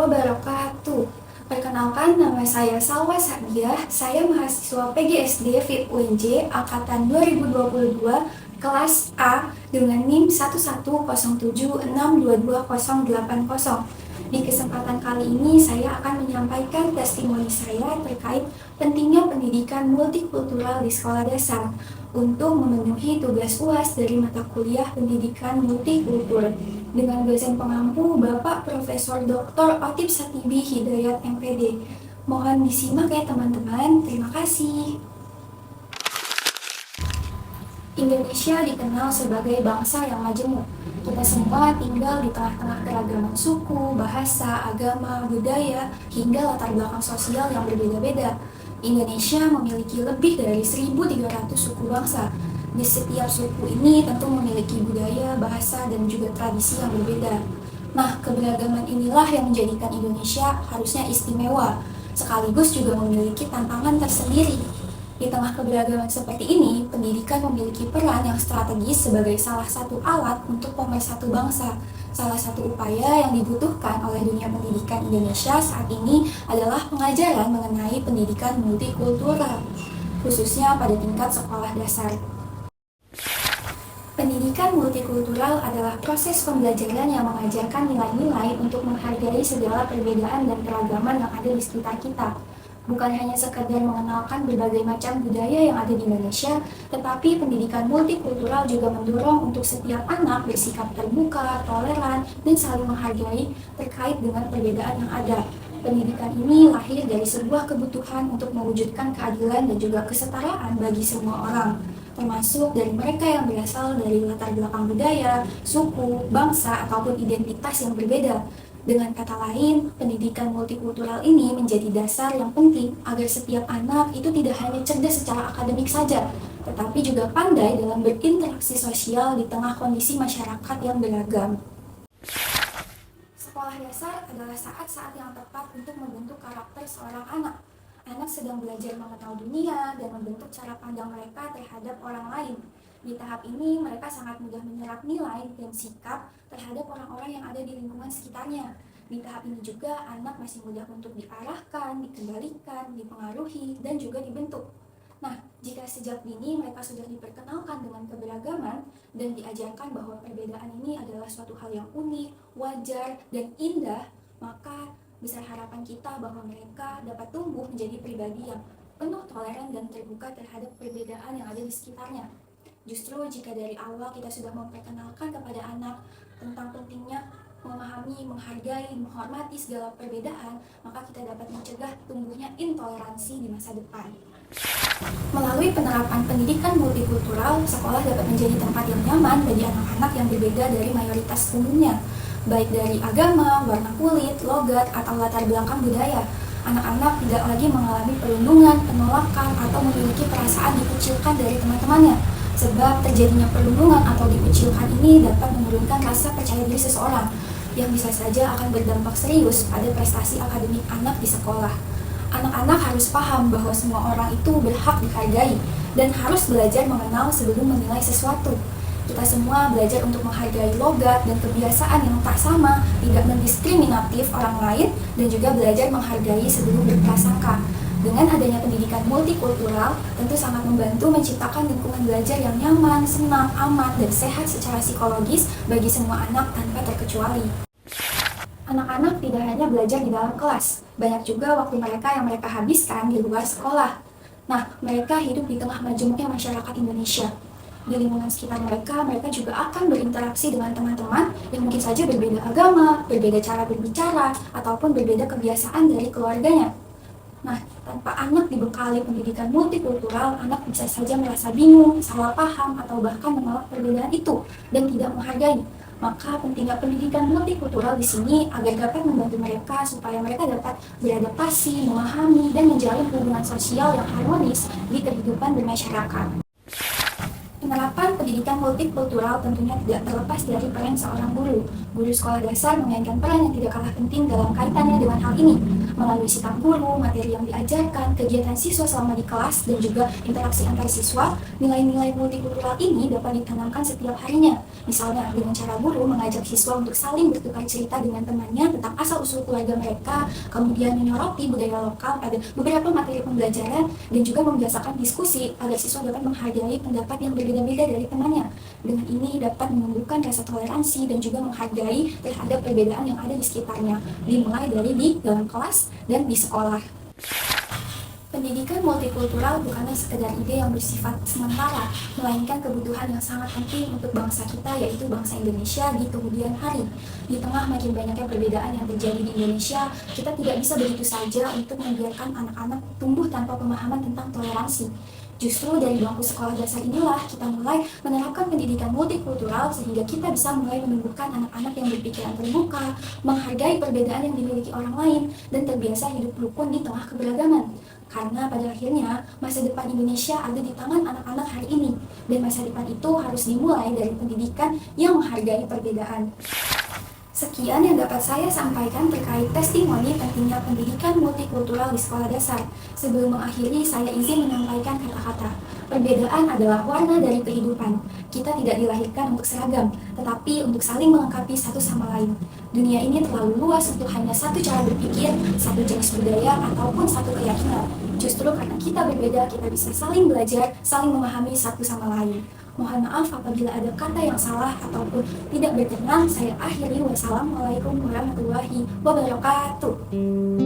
wabarakatuh. Perkenalkan, nama saya Salwa Sadiah. Saya mahasiswa PGSD FIP UNJ Angkatan 2022 kelas A dengan NIM 110762280. Di kesempatan kali ini saya akan menyampaikan testimoni saya terkait pentingnya pendidikan multikultural di sekolah dasar untuk memenuhi tugas UAS dari mata kuliah pendidikan multikultur dengan dosen pengampu Bapak Profesor Dr. Otip Satibi Hidayat MPD. Mohon disimak ya teman-teman. Terima kasih. Indonesia dikenal sebagai bangsa yang majemuk. Kita semua tinggal di tengah-tengah keragaman suku, bahasa, agama, budaya, hingga latar belakang sosial yang berbeda-beda. Indonesia memiliki lebih dari 1.300 suku bangsa. Di setiap suku ini tentu memiliki budaya, bahasa, dan juga tradisi yang berbeda. Nah, keberagaman inilah yang menjadikan Indonesia harusnya istimewa, sekaligus juga memiliki tantangan tersendiri. Di tengah keberagaman seperti ini, pendidikan memiliki peran yang strategis sebagai salah satu alat untuk pemersatu bangsa. Salah satu upaya yang dibutuhkan oleh dunia pendidikan Indonesia saat ini adalah pengajaran mengenai pendidikan multikultural, khususnya pada tingkat sekolah dasar. Pendidikan multikultural adalah proses pembelajaran yang mengajarkan nilai-nilai untuk menghargai segala perbedaan dan keragaman yang ada di sekitar kita. Bukan hanya sekadar mengenalkan berbagai macam budaya yang ada di Indonesia, tetapi pendidikan multikultural juga mendorong untuk setiap anak bersikap terbuka, toleran, dan saling menghargai terkait dengan perbedaan yang ada. Pendidikan ini lahir dari sebuah kebutuhan untuk mewujudkan keadilan dan juga kesetaraan bagi semua orang, termasuk dari mereka yang berasal dari latar belakang budaya, suku, bangsa, ataupun identitas yang berbeda. Dengan kata lain, pendidikan multikultural ini menjadi dasar yang penting agar setiap anak itu tidak hanya cerdas secara akademik saja, tetapi juga pandai dalam berinteraksi sosial di tengah kondisi masyarakat yang beragam. Sekolah dasar adalah saat-saat yang tepat untuk membentuk karakter seorang anak. Anak sedang belajar mengenal dunia dan membentuk cara pandang mereka terhadap orang lain. Di tahap ini, mereka sangat mudah menyerap nilai dan sikap terhadap orang-orang yang ada di lingkungan sekitarnya. Di tahap ini juga, anak masih mudah untuk diarahkan, dikendalikan, dipengaruhi, dan juga dibentuk. Nah, jika sejak dini mereka sudah diperkenalkan dengan keberagaman dan diajarkan bahwa perbedaan ini adalah suatu hal yang unik, wajar, dan indah, maka besar harapan kita bahwa mereka dapat tumbuh menjadi pribadi yang penuh toleran dan terbuka terhadap perbedaan yang ada di sekitarnya. Justru jika dari awal kita sudah memperkenalkan kepada anak tentang pentingnya memahami, menghargai, menghormati segala perbedaan, maka kita dapat mencegah tumbuhnya intoleransi di masa depan. Melalui penerapan pendidikan multikultural, sekolah dapat menjadi tempat yang nyaman bagi anak-anak yang berbeda dari mayoritas umumnya, baik dari agama, warna kulit, logat, atau latar belakang budaya. Anak-anak tidak lagi mengalami perundungan, penolakan, atau memiliki perasaan dikucilkan dari teman-temannya. Sebab terjadinya perundungan atau dikucilkan ini dapat menurunkan rasa percaya diri seseorang, yang bisa saja akan berdampak serius pada prestasi akademik anak di sekolah. Anak-anak harus paham bahwa semua orang itu berhak dihargai dan harus belajar mengenal sebelum menilai sesuatu. Kita semua belajar untuk menghargai logat dan kebiasaan yang tak sama, tidak mendiskriminatif orang lain, dan juga belajar menghargai sebelum berprasangka. Dengan adanya pendidikan multikultural, tentu sangat membantu menciptakan lingkungan belajar yang nyaman, senang, aman, dan sehat secara psikologis bagi semua anak tanpa terkecuali. Anak-anak tidak hanya belajar di dalam kelas, banyak juga waktu mereka yang mereka habiskan di luar sekolah. Nah, mereka hidup di tengah majemuknya masyarakat Indonesia. Di lingkungan sekitar mereka, mereka juga akan berinteraksi dengan teman-teman yang mungkin saja berbeda agama, berbeda cara berbicara, ataupun berbeda kebiasaan dari keluarganya. Nah, tanpa anak dibekali pendidikan multikultural, anak bisa saja merasa bingung, salah paham, atau bahkan menolak perbedaan itu dan tidak menghargai. Maka pentingnya pendidikan multikultural di sini agar dapat membantu mereka supaya mereka dapat beradaptasi, memahami, dan menjalin hubungan sosial yang harmonis di kehidupan bermasyarakat. Penerapan pendidikan multikultural tentunya tidak terlepas dari peran seorang guru. Guru sekolah dasar memainkan peran yang tidak kalah penting dalam kaitannya dengan hal ini. Melalui sikap guru, materi yang diajarkan, kegiatan siswa selama di kelas, dan juga interaksi antar siswa, nilai-nilai multikultural ini dapat ditanamkan setiap harinya. Misalnya, dengan cara guru mengajak siswa untuk saling bertukar cerita dengan temannya tentang asal-usul keluarga mereka, kemudian menyoroti budaya lokal pada beberapa materi pembelajaran, dan juga membiasakan diskusi agar siswa dapat menghargai pendapat yang berbeda-beda dari temannya. Dengan ini dapat menumbuhkan rasa toleransi dan juga menghargai terhadap perbedaan yang ada di sekitarnya, dimulai dari di dalam kelas dan di sekolah. Pendidikan multikultural bukanlah sekedar ide yang bersifat sementara, melainkan kebutuhan yang sangat penting untuk bangsa kita, yaitu bangsa Indonesia di kemudian hari. Di tengah makin banyaknya perbedaan yang terjadi di Indonesia, kita tidak bisa begitu saja untuk membiarkan anak-anak tumbuh tanpa pemahaman tentang toleransi. Justru dari bangku sekolah dasar inilah kita mulai menerapkan pendidikan multikultural sehingga kita bisa mulai menumbuhkan anak-anak yang berpikiran terbuka, menghargai perbedaan yang dimiliki orang lain, dan terbiasa hidup rukun di tengah keberagaman. Karena pada akhirnya masa depan Indonesia ada di tangan anak-anak hari ini, dan masa depan itu harus dimulai dari pendidikan yang menghargai perbedaan. Sekian yang dapat saya sampaikan terkait testimoni pentingnya pendidikan multikultural di sekolah dasar. Sebelum mengakhiri, saya izin menyampaikan kata-kata. Perbedaan adalah warna dari kehidupan. Kita tidak dilahirkan untuk seragam, tetapi untuk saling melengkapi satu sama lain. Dunia ini terlalu luas untuk hanya satu cara berpikir, satu jenis budaya, ataupun satu keyakinan. Justru karena kita berbeda, kita bisa saling belajar, saling memahami satu sama lain. Mohon maaf apabila ada kata yang salah ataupun tidak berkenan. Saya akhiri. Wassalamualaikum warahmatullahi wabarakatuh.